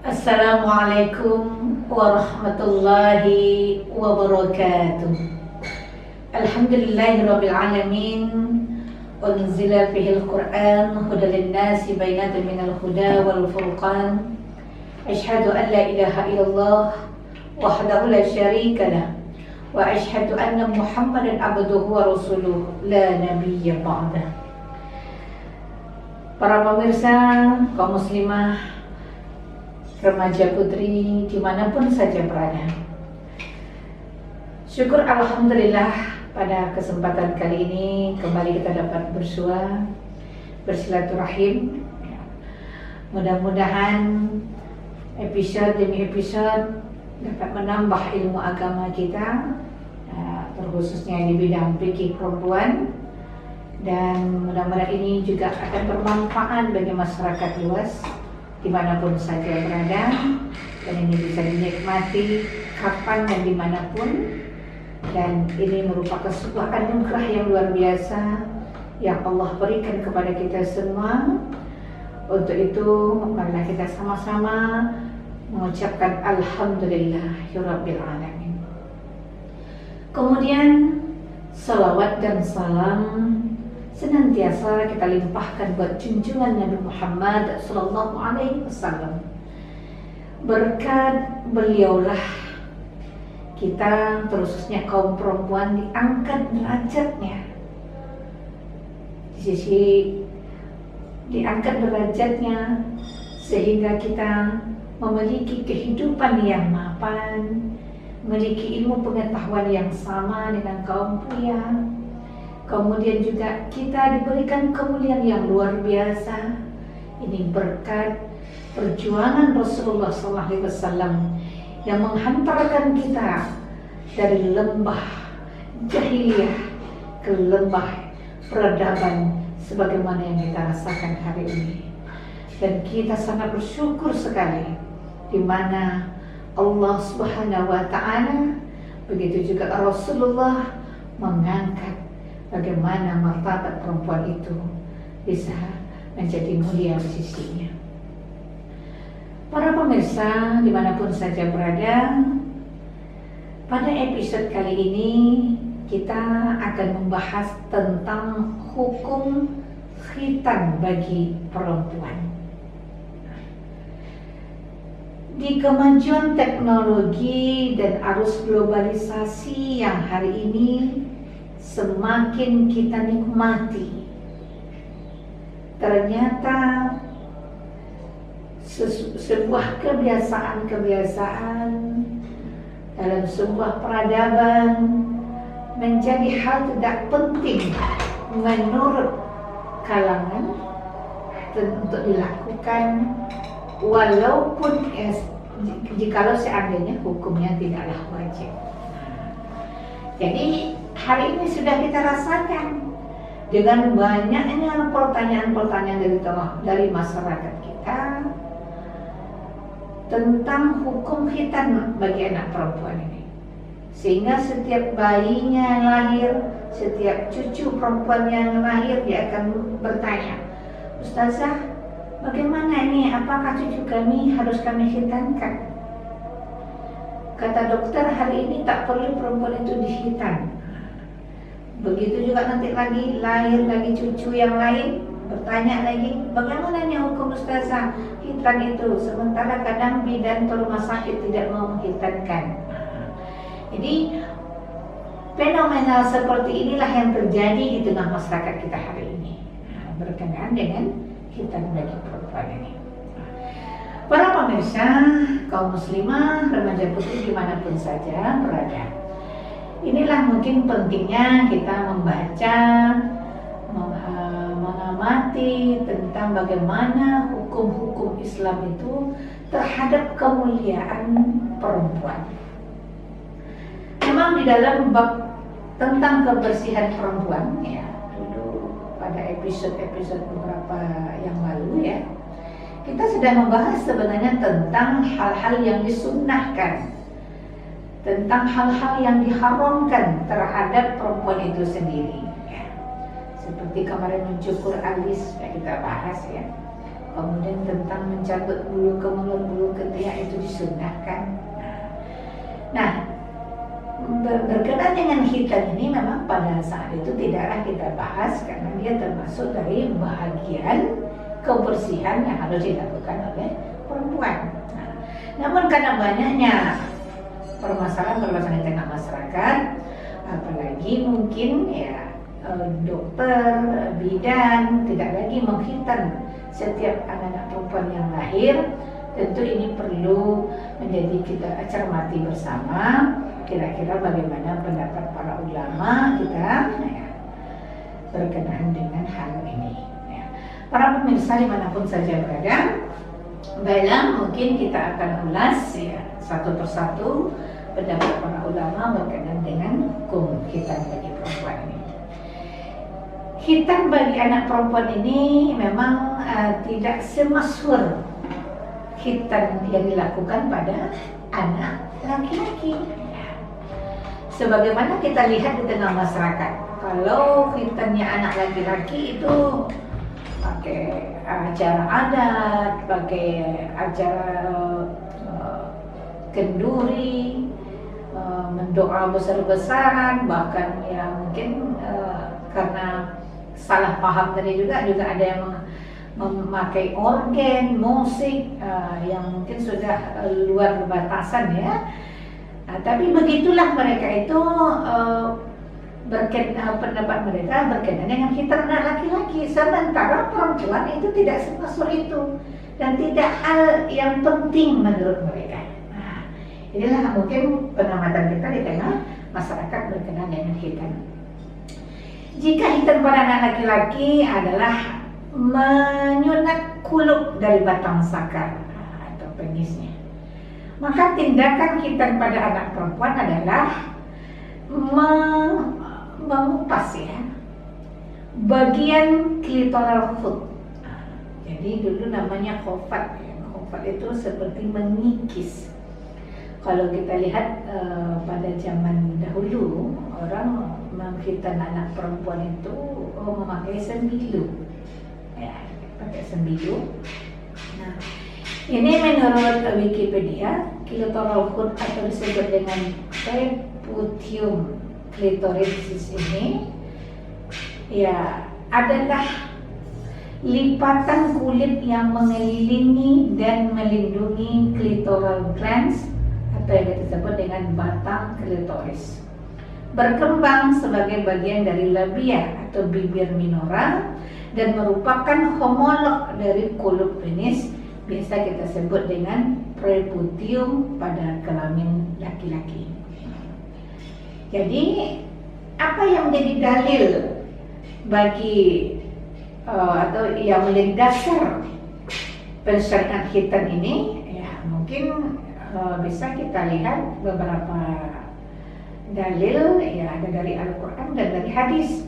Assalamualaikum warahmatullahi wabarakatuh. Alhamdulillahirabbil alamin. Unzila fihil Qur'an hudal linnasi bainatin minal huda wal furqan. Asyhadu an la ilaha illallah wahdahu la syarika lah wa asyhadu anna Muhammadan abduhu wa rasuluh la nabiyya ba'dah. Para pemirsa, kaum muslimah, remaja putri dimanapun saja berada, syukur alhamdulillah pada kesempatan kali ini kembali kita dapat bersua, bersilaturahim. Mudah-mudahan episode demi episode dapat menambah ilmu agama kita, terkhususnya di bidang fikih perempuan, dan mudah-mudahan ini juga akan bermanfaat bagi masyarakat luas dimanapun saja berada, dan ini bisa dinikmati kapan dan dimanapun, dan ini merupakan sebuah anugerah yang luar biasa yang Allah berikan kepada kita semua. Untuk itu marilah kita sama-sama mengucapkan alhamdulillahirabbil alamin. Kemudian salawat dan salam senantiasa kita limpahkan buat junjungan Nabi Muhammad sallallahu alaihi wasallam. Berkat beliaulah kita, terkhususnya kaum perempuan, diangkat derajatnya. Di sisi diangkat derajatnya sehingga kita memiliki kehidupan yang mapan, memiliki ilmu pengetahuan yang sama dengan kaum pria. Kemudian juga kita diberikan kemuliaan yang luar biasa. Ini berkat perjuangan Rasulullah SAW yang menghantarkan kita dari lembah jahiliyah ke lembah peradaban sebagaimana yang kita rasakan hari ini. Dan kita sangat bersyukur sekali di mana Allah Subhanahu wa Ta'ala, begitu juga Rasulullah mengangkat bagaimana martabat perempuan itu bisa menjadi mulia di sisinya. Para pemirsa dimanapun saja berada, pada episode kali ini kita akan membahas tentang hukum khitan bagi perempuan. Di kemajuan teknologi dan arus globalisasi yang hari ini semakin kita nikmati, ternyata sebuah kebiasaan-kebiasaan dalam sebuah peradaban menjadi hal tidak penting menurut kalangan untuk dilakukan, walaupun jikalau seandainya hukumnya tidaklah wajib. Jadi hari ini sudah kita rasakan dengan banyaknya pertanyaan-pertanyaan dari masyarakat kita tentang hukum khitan bagi anak perempuan ini, sehingga setiap bayinya lahir, setiap cucu perempuan yang lahir, dia akan bertanya, "Ustazah, bagaimana ini? Apakah cucu kami harus kami khitankan?" Kata dokter, hari ini tak perlu perempuan itu dikhitan. Begitu juga nanti lagi lahir lagi cucu yang lain, bertanya lagi, bagaimana nih hukum ustazah khitan itu? Sementara kadang bidan atau rumah sakit tidak mau menghitankan. Jadi fenomena seperti inilah yang terjadi di tengah masyarakat kita hari ini, berkenaan dengan khitan bagi perempuan ini. Para pemirsa, kaum muslimah, remaja putri dimanapun saja berada, inilah mungkin pentingnya kita membaca, mengamati tentang bagaimana hukum-hukum Islam itu terhadap kemuliaan perempuan. Memang di dalam bab tentang kebersihan perempuan, ya, dulu pada episode-episode beberapa yang lalu, ya, kita sudah membahas sebenarnya tentang hal-hal yang disunnahkan, tentang hal-hal yang diharamkan terhadap perempuan itu sendiri, ya. Seperti kemarin mencukur alis, ya, kita bahas, ya. Kemudian tentang mencabut bulu kemaluan, bulu Berkaitan dengan khitan ini memang pada saat itu tidaklah kita bahas karena dia termasuk dari bahagian kebersihan yang harus dilakukan oleh perempuan. Nah, namun karena banyaknya permasalahan di tengah masyarakat, apalagi mungkin ya dokter, bidan tidak lagi menghitan setiap anak-anak perempuan yang lahir, tentu ini perlu menjadi kita cermati bersama. Kira-kira bagaimana pendapat para ulama kita ya, berkenaan dengan hal ini ya. Para pemirsa dimanapun saja berada, baiklah mungkin kita akan ulas ya, satu persatu pendapat para ulama berkenaan dengan hukum khitan bagi perempuan ini. Khitan bagi anak perempuan ini memang tidak semasyhur khitan yang dilakukan pada anak laki-laki. Sebagaimana kita lihat di tengah masyarakat, kalau khitannya anak laki-laki itu pakai acara adat, pakai acara kenduri, mendoa besar-besaran, bahkan ya mungkin karena salah paham tadi juga ada yang memakai organ, musik yang mungkin sudah luar batasan ya. Tapi begitulah mereka itu pendapat mereka berkaitan dengan khitan anak laki-laki, sementara perempuan itu tidak semasyhur itu dan tidak hal yang penting menurut mereka. Nah, inilah mungkin pengamatan kita di tengah masyarakat berkenaan dengan khitan. Jika khitan pada anak laki-laki adalah menyunat kuluk dari batang sakar atau penisnya, maka tindakan khitan pada anak perempuan adalah mengupas ya bagian klitoral hood. Jadi dulu namanya khofat ya. Khofat itu seperti mengikis. Kalau kita lihat pada zaman dahulu orang mengkhitan anak perempuan itu memakai sembilu ya, pakai sembilu. Nah, ini menurut Wikipedia, klitoral hood atau disebut dengan preputium clitoridensis ini ya adalah lipatan kulit yang mengelilingi dan melindungi clitoral glands atau yang disebut dengan batang klitoris. Berkembang sebagai bagian dari labia atau bibir minora dan merupakan homolog dari kuluk penis, biasa kita sebut dengan preputium pada kelamin laki-laki. Jadi apa yang menjadi dalil bagi atau yang menjadi dasar pensyariatan khitan ini ya mungkin bisa kita lihat beberapa dalil ya, ada dari Al-Quran dan dari hadis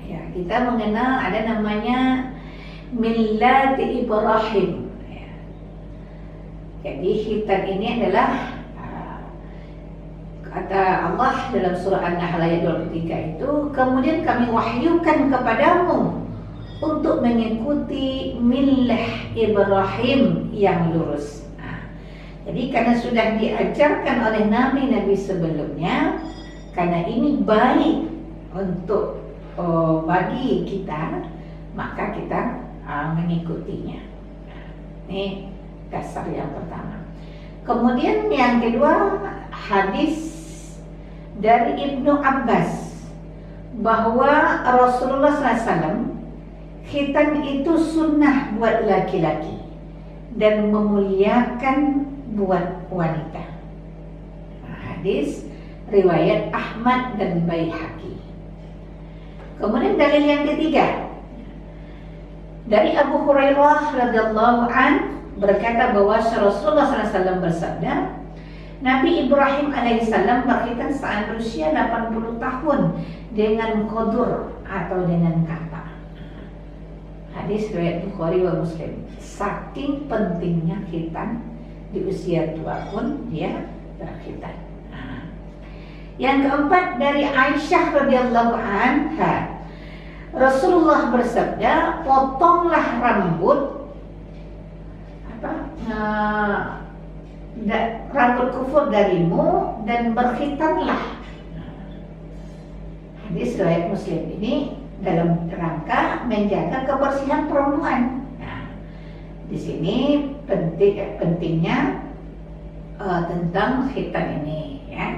ya. Kita mengenal ada namanya Millat Ibrahim ya. Jadi khitan ini adalah kata Allah dalam surah An-Nahl ayat 23 itu, kemudian kami wahyukan kepadamu untuk mengikuti millah Ibrahim yang lurus. Jadi karena sudah diajarkan oleh nabi-nabi sebelumnya, karena ini baik untuk bagi kita, maka kita mengikutinya. Ini dasar yang pertama. Kemudian yang kedua, hadis dari Ibnu Abbas bahwa Rasulullah SAW khitan itu sunnah buat laki-laki dan memuliakan buat wanita. Hadis riwayat Ahmad dan Baihaqi. Kemudian dalil yang ketiga dari Abu Hurairah radhiyallahu an berkata bahwa Rasulullah SAW bersabda, Nabi Ibrahim alaihissalam berkhitan saat berusia 80 tahun dengan qadur atau dengan kata. Hadis riwayat Bukhari wa Muslim. Saking pentingnya khitan, di usia tua pun dia berkhitan. Yang keempat dari Aisyah radhiyallahu anha, Rasulullah bersabda, potonglah rambut rambut kufur darimu dan berkhitanlah. Jadi riwayat Muslim ini dalam rangka menjaga kebersihan perempuan. Nah, di sini pentingnya tentang khitan ini, ya.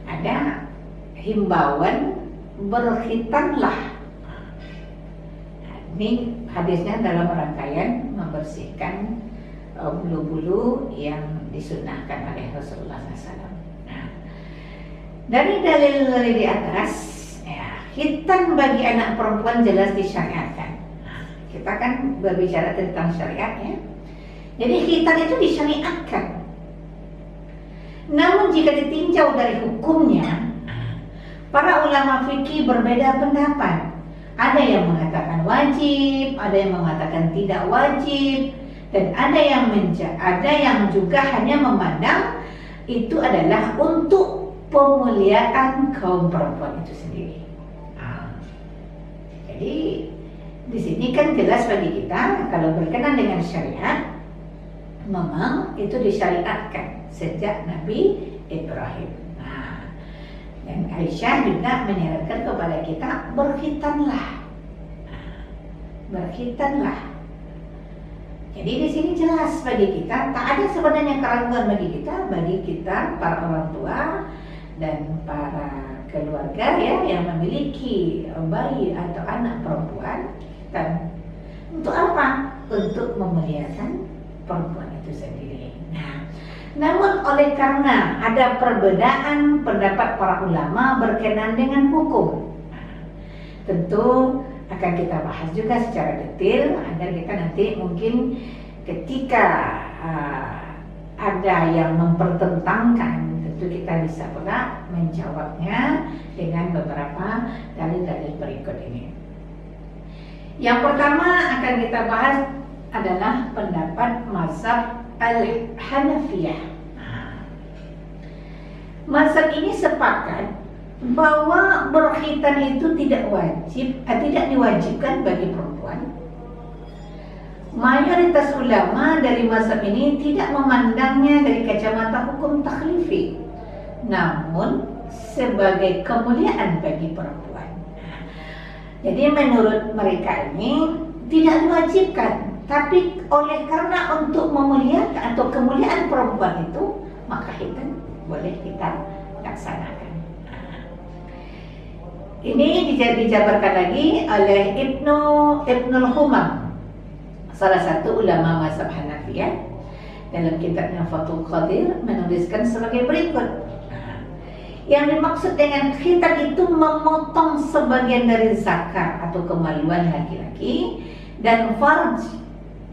Ada himbauan berkhitanlah. Nah, ini hadisnya dalam rangkaian membersihkan bulu-bulu yang disunahkan oleh Rasulullah SAW. Nah, dari dalil di atas, ya, khitan bagi anak perempuan jelas disyariatkan. Nah, kita kan berbicara tentang syariat, ya. Jadi khitan itu disyariatkan. Namun jika ditinjau dari hukumnya, para ulama fikih berbeda pendapat. Ada yang mengatakan wajib, ada yang mengatakan tidak wajib, dan ada yang juga hanya memandang itu adalah untuk pemuliaan kaum perempuan itu sendiri. Nah, jadi di sini kan jelas bagi kita kalau berkenan dengan syariat, memang itu disyariatkan sejak Nabi Ibrahim. Nah, dan Aisyah juga menyarankan kepada kita berkhitanlah. Nah, berkhitanlah. Jadi di sini jelas bagi kita, tak ada sebenarnya keraguan bagi kita para orang tua dan para keluarga, ya, yang memiliki bayi atau anak perempuan, dan untuk apa? Untuk memuliakan perempuan itu sendiri. Nah, namun oleh karena ada perbedaan pendapat para ulama berkenaan dengan hukum, tentu akan kita bahas juga secara detail agar kita nanti mungkin ketika ada yang mempertentangkan, tentu kita bisa pula menjawabnya dengan beberapa dalil-dalil berikut ini. Yang pertama akan kita bahas adalah pendapat mazhab Al-Hanafiyah. Mazhab ini sepakat bahwa berkhitan itu tidak diwajibkan bagi perempuan. Mayoritas ulama dari mazhab ini tidak memandangnya dari kacamata hukum takhlifi, namun sebagai kemuliaan bagi perempuan. Jadi menurut mereka ini tidak diwajibkan, tapi oleh karena untuk memuliakan atau kemuliaan perempuan itu, maka khitan boleh kita laksanakan. Ini dijabarkan lagi oleh Ibnul Humam, salah satu ulama mazhab Hanafiyah, dalam kitabnya Fathul Qadir menuliskan sebagai berikut. Yang dimaksud dengan khitan itu memotong sebagian dari zakar atau kemaluan laki-laki dan farj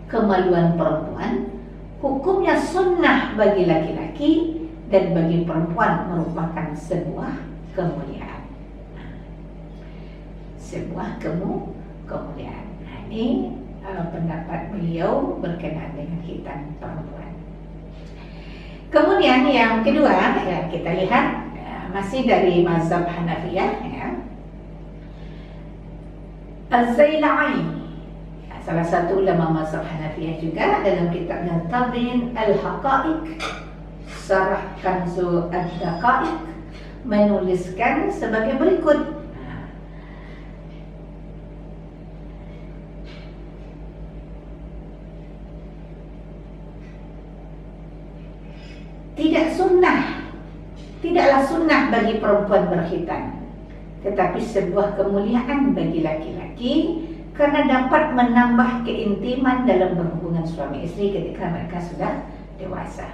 kemaluan perempuan. Hukumnya sunnah bagi laki-laki dan bagi perempuan merupakan sebuah kemuliaan. Sebuah kemuliaan. Nah, ini pendapat beliau berkenaan dengan khitan perempuan. Kemudian yang kedua, ya, kita lihat masih dari mazhab Hanafiyah, ya. Az-Zailai, salah satu ulama mazhab Hanafiyah juga, dalam kitabnya Tabyin Al-Haqa'iq Syarah Kanzu Ad-Daqa'iq menuliskan sebagai berikut. Tidaklah sunnah bagi perempuan berkhitan, tetapi sebuah kemuliaan bagi laki-laki karena dapat menambah keintiman dalam berhubungan suami istri ketika mereka sudah dewasa.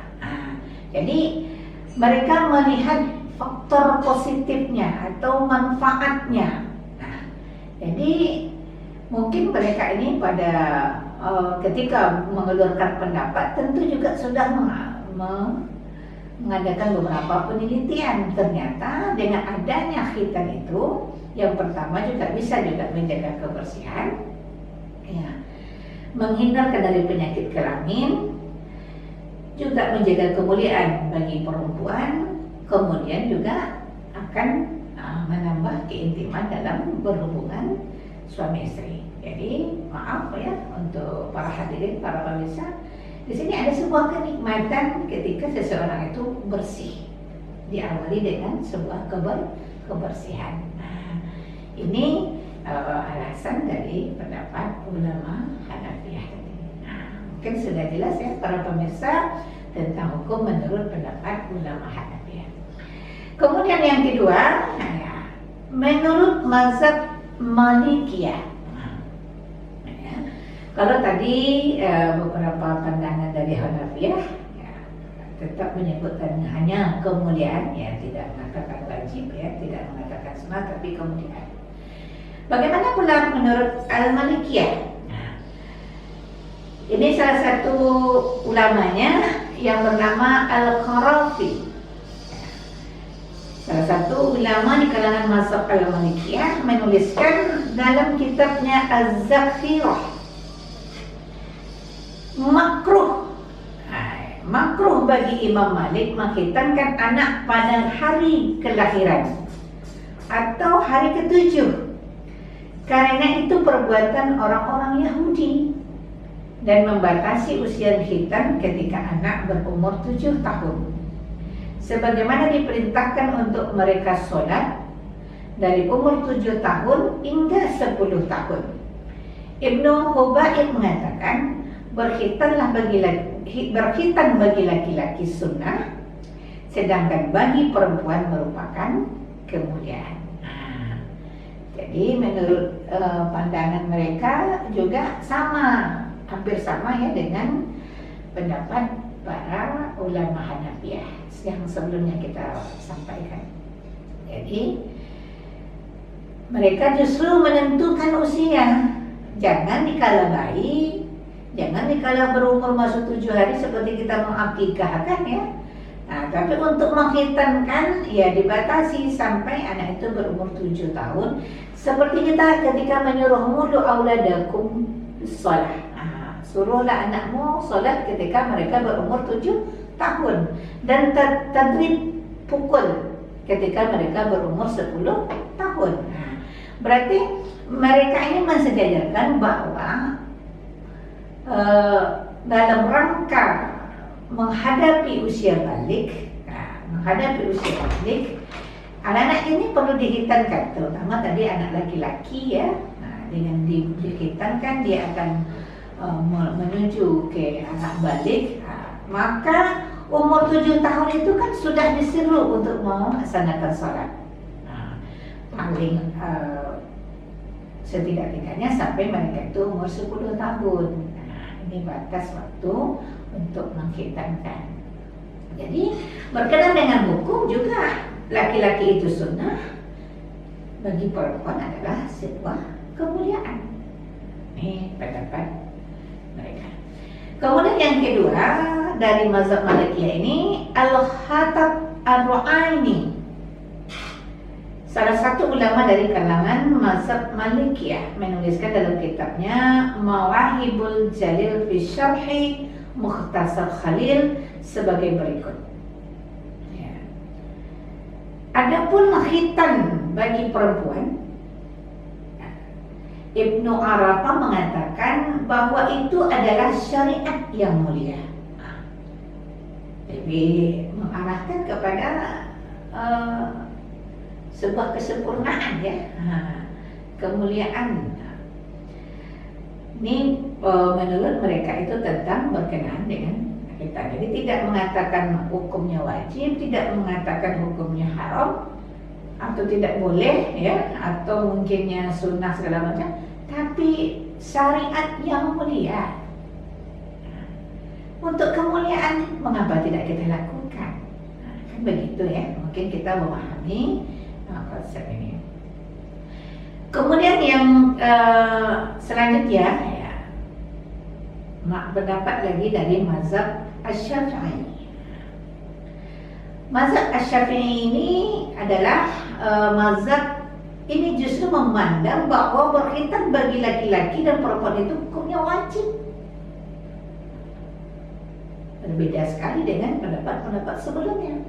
Jadi mereka melihat faktor positifnya atau manfaatnya. Jadi mungkin mereka ini pada ketika mengeluarkan pendapat tentu juga sudah mengadakan beberapa penelitian. Ternyata dengan adanya khitan itu, yang pertama juga bisa menjaga kebersihan, ya, menghindarkan dari penyakit kelamin, juga menjaga kemuliaan bagi perempuan, kemudian juga akan menambah keintiman dalam berhubungan suami istri. Jadi maaf ya untuk para hadirin, para pemirsa, di sini ada sebuah kenikmatan ketika seseorang itu bersih, diawali dengan sebuah kebersihan. Ini alasan dari pendapat ulama Hanafiyah. Mungkin sudah jelas ya para pemirsa tentang hukum menurut pendapat ulama Hanafiyah. Kemudian yang kedua, menurut mazhab Malikiyah. Kalau tadi beberapa pandangan dari Hanafiyah tetap menyebutkan hanya kemuliaan, ya tidak mengatakan wajib, ya tidak mengatakan sunat, tapi kemuliaan. Bagaimana pula menurut Al-Malikiyah? Ini salah satu ulamanya yang bernama Al-Qarafi. Salah satu ulama di kalangan mazhab Al-Malikiyah menuliskan dalam kitabnya Az-Zakhirah, makruh bagi Imam Malik menghitankan anak pada hari kelahiran atau hari ketujuh, karena itu perbuatan orang-orang Yahudi, dan membatasi usia khitan ketika anak berumur 7 tahun. Sebagaimana diperintahkan untuk mereka sholat dari umur 7 tahun hingga 10 tahun. Ibnu Hubaib mengatakan berkhitan bagi laki-laki sunnah, sedangkan bagi perempuan merupakan kemuliaan. Jadi menurut pandangan mereka juga hampir sama ya dengan pendapat para ulama Hanafiyah yang sebelumnya kita sampaikan. Jadi mereka justru menentukan usia, jangan dikala bayi, jangan dikala berumur masuk 7 hari seperti kita mengakikahkan ya. Nah, tapi untuk menghitankan ya dibatasi sampai anak itu berumur 7 tahun. Seperti kita ketika menyuruh mudu auladakum sholat. Nah, suruhlah anakmu sholat ketika mereka berumur 7 tahun. Dan tadrib pukul ketika mereka berumur 10 tahun. Nah, berarti mereka ini mensejajarkan bahwa dalam rangka menghadapi usia balik, anak-anak ini perlu dihitankan, terutama tadi anak laki-laki ya. Nah, dengan dihitankan dia akan menuju ke anak balik. Maka umur 7 tahun itu kan sudah disuruh untuk melaksanakan sholat. Paling setidak-tidaknya sampai mereka itu umur 10 tahun. Ini batas waktu untuk menghitankan. Jadi berkenaan dengan hukum juga laki-laki itu sunnah, bagi perempuan adalah sebuah kemuliaan. Ini pendapat mereka. Kemudian yang kedua dari mazhab Malikiyah ini Al-Khattab Ar-Ru'aini, salah satu ulama dari kalangan mazhab Malikiyah, menuliskan dalam kitabnya Mawahibul Jalil fi Syarhi Mukhtasar Khalil sebagai berikut. Adapun khitan bagi perempuan, Ibnu Arafah mengatakan bahwa itu adalah syariat yang mulia. Jadi mengarahkan kepada sebuah kesempurnaan ya, kemuliaan. Ini menurut mereka itu tentang berkenaan dengan kita. Jadi tidak mengatakan hukumnya wajib, tidak mengatakan hukumnya haram atau tidak boleh ya, atau mungkinnya sunnah segala macam, tapi syariat yang mulia. Untuk kemuliaan mengapa tidak kita lakukan? Kan begitu ya, mungkin kita memahami konsep ini. Kemudian yang selanjutnya ya, pendapat lagi dari mazhab Asy-Syafi'i. Mazhab Asy-Syafi'i ini adalah mazhab ini justru memandang bahwa berkhitan bagi laki-laki dan perempuan itu hukumnya wajib. Berbeda sekali dengan pendapat-pendapat sebelumnya.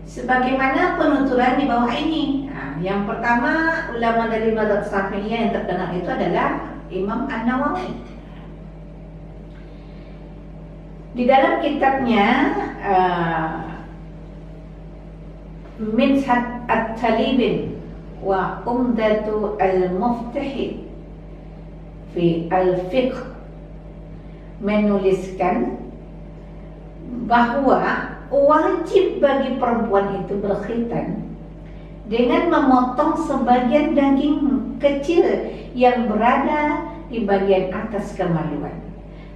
Sebagaimana penuturan di bawah ini. Nah, yang pertama ulama dari mazhab Syafi'iyah yang terkenal itu adalah Imam An-Nawawi. Di dalam kitabnya Minhaj At-Talibin wa Umdatu al-Muftahid fi al-Fiqh menuliskan bahwa wajib bagi perempuan itu berkhitan dengan memotong sebagian daging kecil yang berada di bagian atas kemaluan,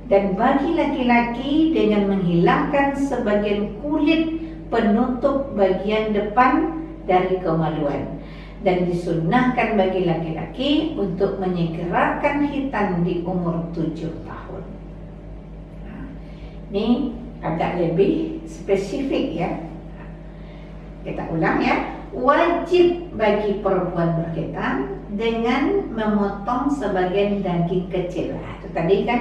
dan bagi laki-laki dengan menghilangkan sebagian kulit penutup bagian depan dari kemaluan, dan disunnahkan bagi laki-laki untuk menyegerakan khitan di umur 7 tahun. Nah, ini agak lebih spesifik ya. Kita ulang ya. Wajib bagi perempuan berkhitan dengan memotong sebagian daging kecil. Nah, itu tadi kan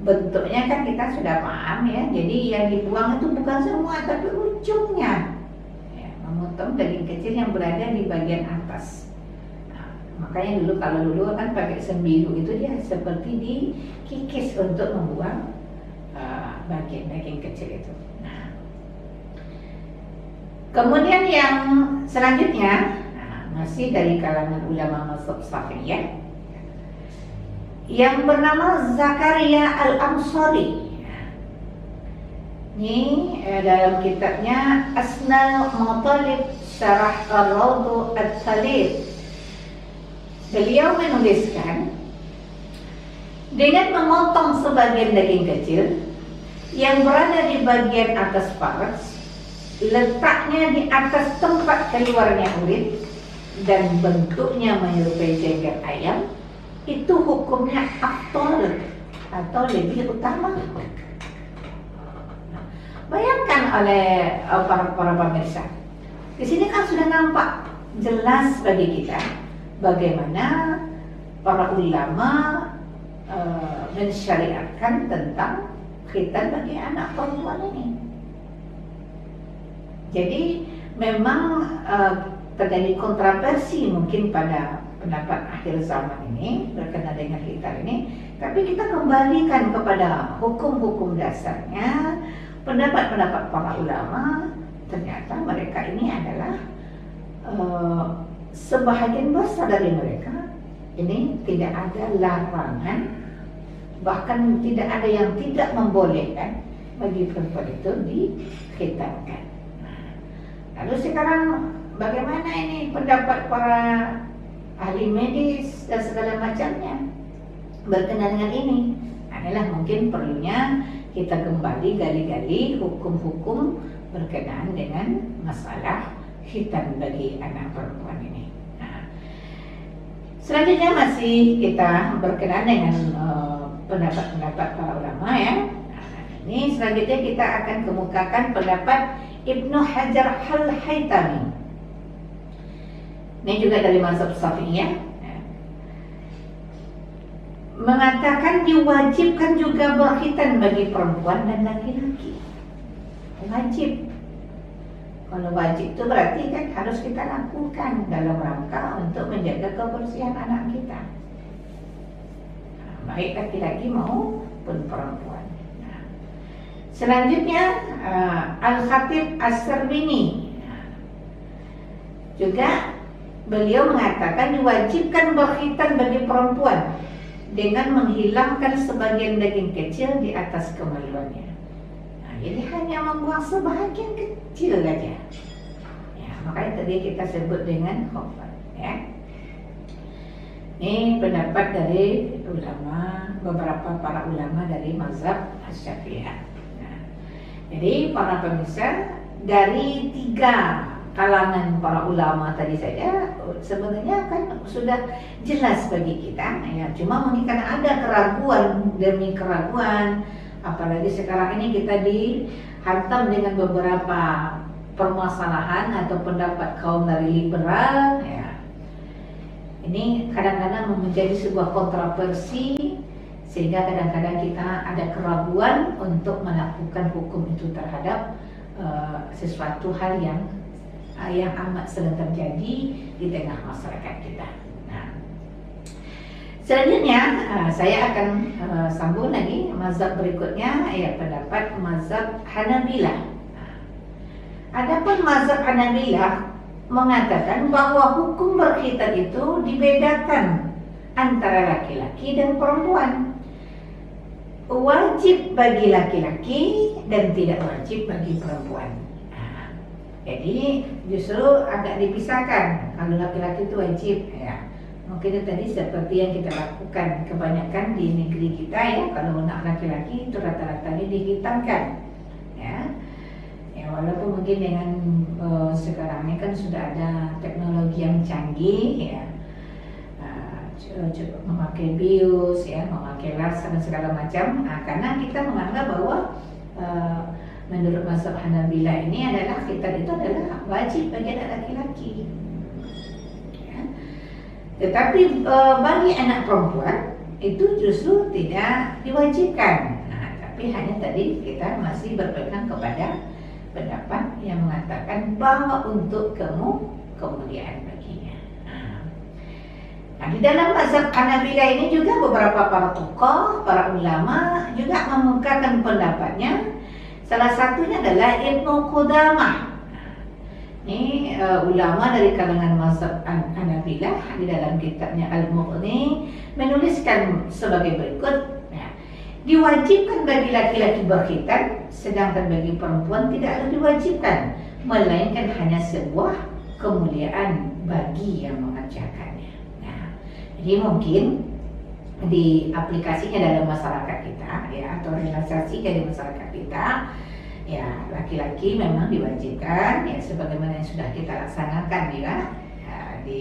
bentuknya kan kita sudah paham ya. Jadi yang dibuang itu bukan semua, tapi ujungnya ya, memotong daging kecil yang berada di bagian atas. Nah, makanya dulu kalau dulu kan pakai sembilu itu dia seperti dikikis untuk membuang bagian daging kecil itu. Nah, kemudian yang selanjutnya, masih dari kalangan ulama mazhab Syafi'iyah, yang bernama Zakaria Al-Ansari. Ini dalam kitabnya Asnal Matalib Syarah Ar-Rawdu At-Talib, beliau menuliskan, dengan memotong sebagian daging kecil yang berada di bagian atas paras, letaknya di atas tempat keluarnya urin, dan bentuknya menyerupai jenggot ayam, itu hukumnya afdal atau lebih utama. Bayangkan oleh para pemirsa, di sini kan sudah nampak jelas bagi kita bagaimana para ulama mensyariatkan tentang khitan bagi anak perempuan ini. Jadi memang terjadi kontroversi mungkin pada pendapat akhir zaman ini berkenaan dengan khitan ini, tapi kita kembalikan kepada hukum-hukum dasarnya, pendapat-pendapat para ulama. Ternyata mereka ini adalah sebahagian besar dari mereka ini tidak ada larangan, bahkan tidak ada yang tidak membolehkan bagi perempuan itu dikhitankan. Lalu sekarang bagaimana ini pendapat para ahli medis dan segala macamnya berkenaan dengan ini? Adalah mungkin perlunya kita kembali gali-gali hukum-hukum berkenaan dengan masalah khitan bagi anak perempuan ini. Selanjutnya masih kita berkenaan dengan pendapat-pendapat para ulama ya. Ini selanjutnya kita akan kemukakan pendapat Ibnu Hajar Al-Haytami. Ini juga dari mazhab Syafi'iyah. Mengatakan diwajibkan juga berkhitan bagi perempuan dan laki-laki. Wajib. Kalau wajib itu berarti kan harus kita lakukan dalam rangka untuk menjaga kebersihan anak kita, baik laki-laki maupun perempuan. Selanjutnya Al-Khatib As-Sarbini juga beliau mengatakan diwajibkan berkhitan bagi perempuan dengan menghilangkan sebagian daging kecil di atas kemaluannya. Jadi hanya membuang sebahagian kecil saja. Ya, makanya tadi kita sebut dengan khufat. Ya. Ini pendapat dari ulama, beberapa para ulama dari mazhab Asy-Syafi'iyah. Nah, jadi para pemirsa, dari 3 kalangan para ulama tadi saja sebenarnya kan sudah jelas bagi kita. Ya, cuma mungkin karena ada keraguan demi keraguan. Apalagi sekarang ini kita dihantam dengan beberapa permasalahan atau pendapat kaum dari liberal ya. Ini kadang-kadang menjadi sebuah kontroversi, sehingga kadang-kadang kita ada keraguan untuk melakukan hukum itu terhadap sesuatu hal yang amat sedang terjadi di tengah masyarakat kita. Selanjutnya saya akan sambung lagi mazhab berikutnya, pendapat mazhab Hanabilah. Adapun mazhab Hanabilah mengatakan bahwa hukum berkhitan itu dibedakan antara laki-laki dan perempuan. Wajib bagi laki-laki dan tidak wajib bagi perempuan. Jadi justru agak dipisahkan. Kalau laki-laki itu wajib, ya mungkin itu tadi seperti yang kita lakukan kebanyakan di negeri kita, ya. Kalau anak laki-laki itu rata-ratanya dihitamkan, ya. Ya walaupun mungkin dengan sekarang ini kan sudah ada teknologi yang canggih, ya. Memakai bius, ya, memakai laser dan segala macam. Karena kita menganggap bahwa menurut mazhab Hanabilah ini adalah khitan itu adalah wajib bagi anak laki-laki. Ya. Tetapi bagi anak perempuan itu justru tidak diwajibkan. Tapi hanya tadi kita masih berpegang kepada pendapat yang mengatakan bahwa untuk kemuliaan baginya. Nah, di dalam mazhab Hanabilah ini juga beberapa para tokoh, para ulama juga mengemukakan pendapatnya. Salah satunya adalah Ibnu Qudamah. Ini ulama dari kalangan mazhab Hanabilah, di dalam kitabnya Al-Mughni menuliskan sebagai berikut, ya, diwajibkan bagi laki-laki berkhitan, sedangkan bagi perempuan tidaklah diwajibkan, melainkan hanya sebuah kemuliaan bagi yang mengerjakannya. Nah, jadi mungkin di aplikasinya dalam masyarakat kita, ya, atau realisasikan di masyarakat kita, ya, laki-laki memang diwajibkan, ya, sebagaimana yang sudah kita laksanakan, ya, di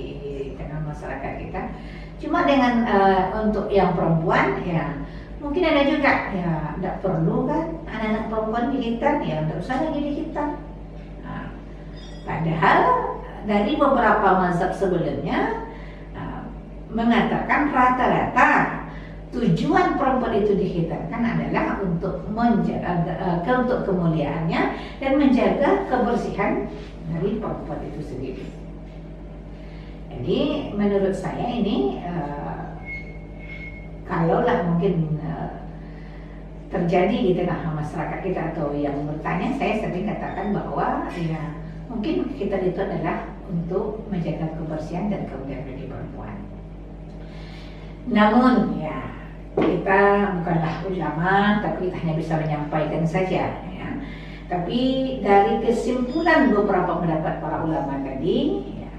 tengah masyarakat kita. Cuma dengan untuk yang perempuan, ya, mungkin ada juga, ya, tidak perlu kan anak-anak perempuan dihitan, ya, tidak usah lagi dihitan. Padahal dari beberapa mazhab sebelumnya mengatakan rata-rata tujuan perempuan itu dihitankan adalah untuk menjaga untuk kemuliaannya dan menjaga kebersihan dari perempuan itu sendiri. Jadi menurut saya ini kalaulah mungkin terjadi di tengah masyarakat kita atau yang bertanya, saya sering katakan bahwa ya mungkin kita itu adalah untuk menjaga kebersihan dan kemuliaan bagi perempuan. Namun ya kita bukanlah ulama, tapi kita hanya bisa menyampaikan saja, ya. Tapi dari kesimpulan beberapa pendapat para ulama tadi, ya,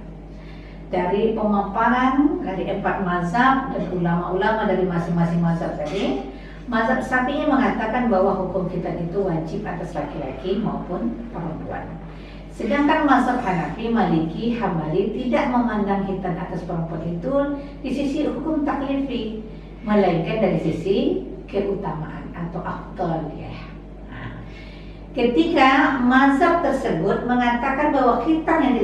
dari pemaparan dari 4 mazhab dan ulama-ulama dari masing-masing mazhab tadi, mazhab Syafi'i mengatakan bahwa hukum khitan itu wajib atas laki-laki maupun perempuan. Sedangkan mazhab Hanafi, Maliki, Hambali tidak memandang khitan atas perempuan itu di sisi hukum taklifi, melainkan dari sisi keutamaan atau afdal, ya. Nah, ketika mazhab tersebut mengatakan bahwa khitan yang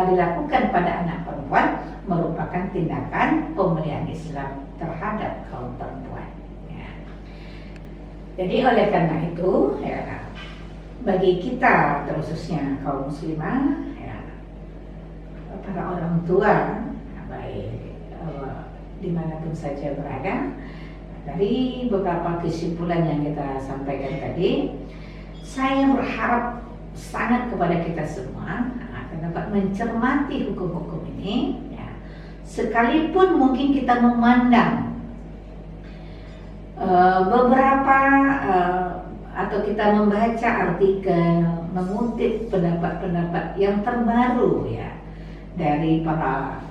dilakukan pada anak perempuan merupakan tindakan pemulihan Islam terhadap kaum perempuan, ya. Jadi oleh karena itu, ya, bagi kita khususnya kaum muslimah, ya, para orang tua, baik dimanapun saja berada, dari beberapa kesimpulan yang kita sampaikan tadi, saya berharap sangat kepada kita semua akan dapat mencermati hukum-hukum ini, ya. Sekalipun mungkin kita memandang beberapa atau kita membaca artikel, mengutip pendapat-pendapat yang terbaru, ya, dari para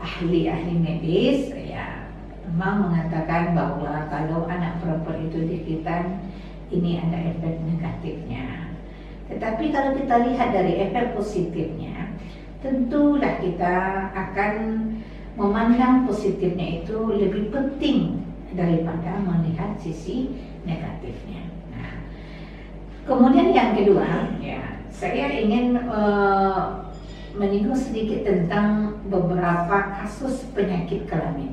ahli-ahli medis, ya, memang mengatakan bahwa kalau anak perempuan itu dikhitan, ini ada efek negatifnya. Tetapi kalau kita lihat dari efek positifnya, tentulah kita akan memandang positifnya itu lebih penting daripada melihat sisi negatifnya. Kemudian yang kedua, ya, saya ingin menyinggung sedikit tentang beberapa kasus penyakit kelamin,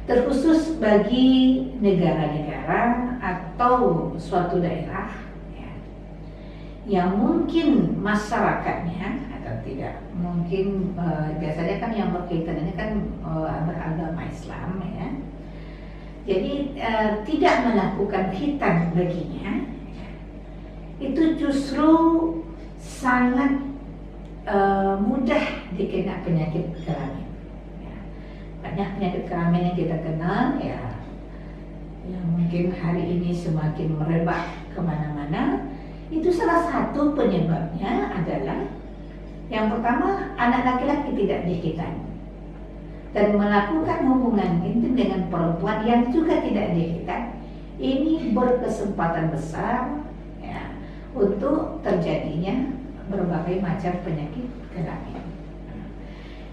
terkhusus bagi negara-negara atau suatu daerah, ya, yang mungkin masyarakatnya atau tidak mungkin biasanya kan yang berkaitan ini kan beragama Islam, ya. Jadi tidak melakukan khitan baginya, itu justru sangat mudah dikena penyakit kelamin. Ya, banyak penyakit kelamin yang kita kenal ya, yang mungkin hari ini semakin merebak kemana-mana. Itu salah satu penyebabnya adalah yang pertama, anak laki-laki tidak dihitan dan melakukan hubungan intim dengan perempuan yang juga tidak dihitan. Ini berkesempatan besar ya, untuk terjadinya berbagai macam penyakit kelamin.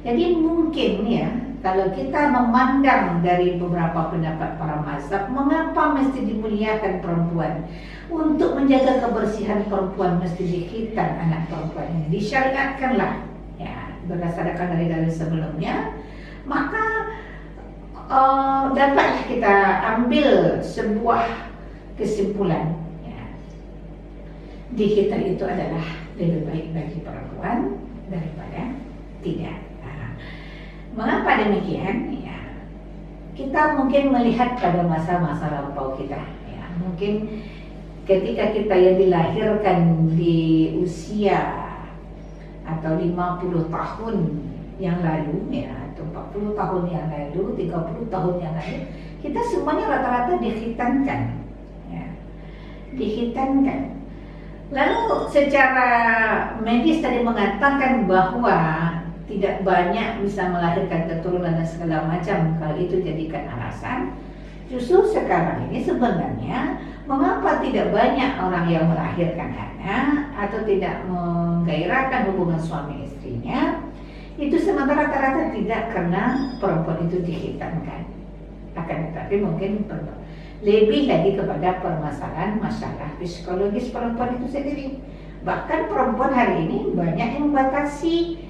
Jadi mungkin ya, kalau kita memandang dari beberapa pendapat para mazhab, mengapa mesti dimuliakan perempuan? Untuk menjaga kebersihan perempuan mesti dihitan anak perempuan ini. Disyariatkanlah ya, berdasarkan dari sebelumnya. Maka dapatlah kita ambil sebuah kesimpulan ya, dihitan itu adalah lebih baik bagi perempuan daripada tidak. Mengapa demikian? Ya, kita mungkin melihat pada masa-masa lampau kita. Ya, mungkin ketika kita yang dilahirkan di usia atau 50 tahun yang lalu, ya, atau 40 tahun yang lalu, 30 tahun yang lalu, kita semuanya rata-rata dihitankan. Ya, dihitankan. Lalu secara medis tadi mengatakan bahwa tidak banyak bisa melahirkan keturunan dan segala macam, kalau itu jadikan alasan. Justru sekarang ini sebenarnya mengapa tidak banyak orang yang melahirkan anak atau tidak menggairahkan hubungan suami istrinya, itu sementara rata-rata tidak karena perempuan itu dihitankan, akan tetapi mungkin lebih lagi kepada permasalahan masalah psikologis perempuan itu sendiri. Bahkan perempuan hari ini banyak yang membatasi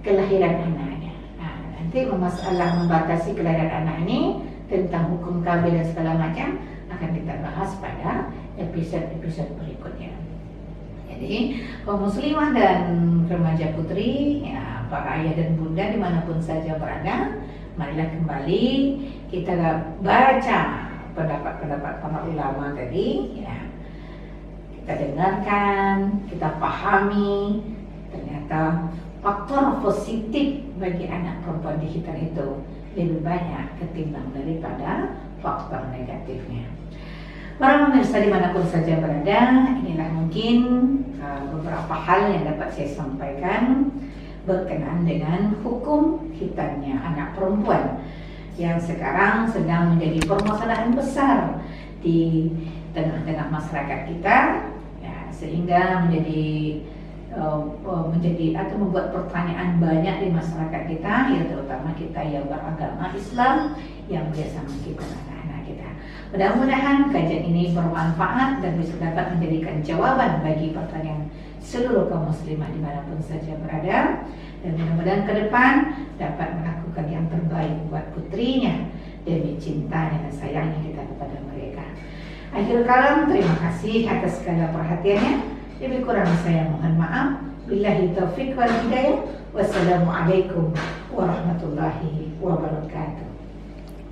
kelahiran anaknya. Nah, nanti masalah membatasi kelahiran anak ini tentang hukum KB dan segala macam akan kita bahas pada episode berikutnya. Jadi kaum muslimah dan remaja putri, ya, para ayah dan bunda dimanapun saja berada, marilah kembali kita baca pendapat-pendapat para ulama tadi. Ya, kita dengarkan, kita pahami, ternyata faktor positif bagi anak perempuan dihitan itu lebih banyak ketimbang daripada faktor negatifnya. Para pemirsa dimanapun saja berada, inilah mungkin beberapa hal yang dapat saya sampaikan berkenaan dengan hukum hitannya anak perempuan yang sekarang sedang menjadi permasalahan besar di tengah-tengah masyarakat kita, ya, sehingga menjadi atau membuat pertanyaan banyak di masyarakat kita, ya terutama kita yang beragama Islam yang biasa mengikuti anak-anak kita. Mudah-mudahan kajian ini bermanfaat dan bisa dapat menjadikan jawaban bagi pertanyaan seluruh kaum muslimah dimanapun saja berada, dan mudah-mudahan ke depan dapat melakukan yang terbaik buat putrinya demi cintanya dan sayangnya kita kepada mereka. Akhir kalam, terima kasih atas segala perhatiannya. Lebih kurang saya mohon maaf. Billahi taufiq wal hidayah. Wassalamualaikum warahmatullahi wabarakatuh.